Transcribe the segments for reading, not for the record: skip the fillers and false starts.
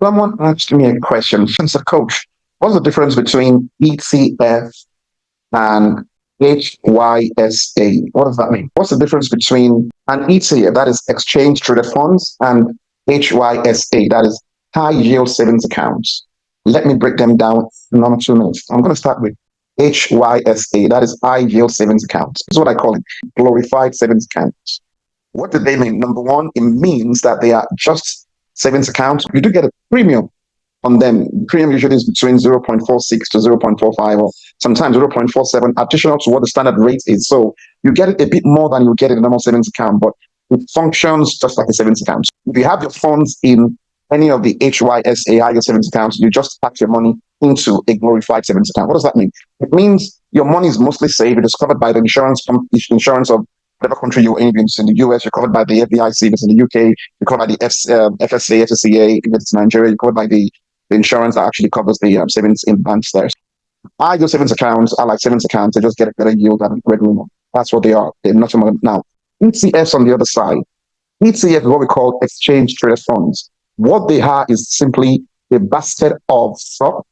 Someone asked me a question. Since a coach, what's the difference between ETF and HYSA? What does that mean? What's the difference between an ETF, that is exchange traded funds, and HYSA, that is high yield savings accounts? Let me break them down in 1 or 2 minutes. I'm going to start with HYSA, that is high yield savings accounts. This is what I call it, glorified savings accounts. What do they mean? Number one, it means that they are just savings accounts. You do get a premium on them. Premium usually is between 0.46 to 0.45 or sometimes 0.47 additional to what the standard rate is. So you get it a bit more than you get in a normal savings account, but it functions just like a savings account. If you have your funds in any of the HYSA, higher savings accounts, you just pack your money into a glorified savings account. What does that mean? It means your money is mostly safe. It is covered by the insurance of whatever country you're in. If it's in the US, you're covered by the FDIC. If it's in the UK, you're covered by the FSA, FSCA. If it's Nigeria, you're covered by the insurance that actually covers the savings in banks there. Your savings accounts are like savings accounts. They just get a better yield than regular one. That's what they are. They're not more. Now, ETFs on the other side. ETF is what we call exchange traded funds. What they are is simply a basket of stock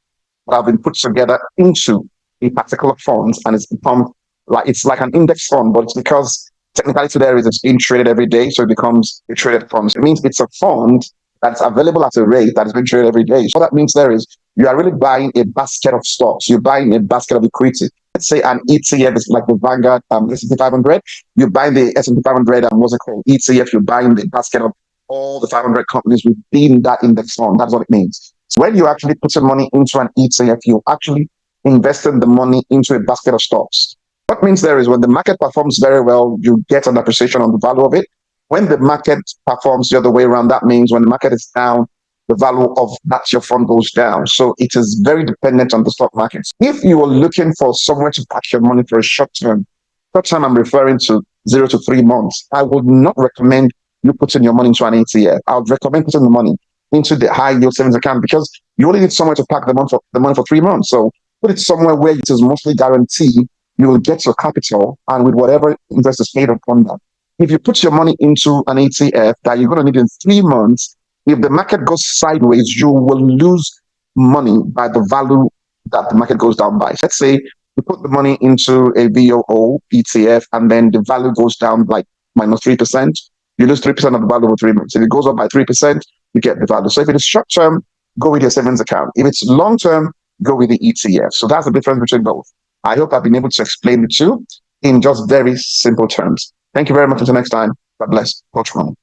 that have been put together into a particular fund, and it's like an index fund, but it's because technicality there is it's being traded every day, so it becomes a traded fund. So it means it's a fund that's available at a rate that is being traded every day. So what that means there is you are really buying a basket of stocks. You're buying a basket of equity. Let's say an ETF is like the Vanguard S&P 500. You buy the S&P 500 and what's it called? ETF. You're buying the basket of all the 500 companies within that index fund. That's what it means. So when you actually put your money into an ETF, you actually investing the money into a basket of stocks. What means there is when the market performs very well, you get an appreciation on the value of it. When the market performs the other way around, that means when the market is down, the value of that your fund goes down. So it is very dependent on the stock market. If you are looking for somewhere to park your money for a short term I'm referring to 0 to 3 months, I would not recommend you putting your money into an ETF. I would recommend putting the money into the high yield savings account because you only need somewhere to park the money for 3 months. So put it somewhere where it is mostly guaranteed you will get your capital, and with whatever interest is paid upon that. If you put your money into an ETF that you're going to need in 3 months, if the market goes sideways, you will lose money by the value that the market goes down by. Let's say you put the money into a VOO ETF and then the value goes down like minus 3%. You lose 3% of the value over 3 months. If it goes up by 3%, you get the value. So if it is short term, go with your savings account. If it's long term, go with the ETF. So that's the difference between both. I hope I've been able to explain the two in just very simple terms. Thank you very much. Until next time, God bless. Coach Ron.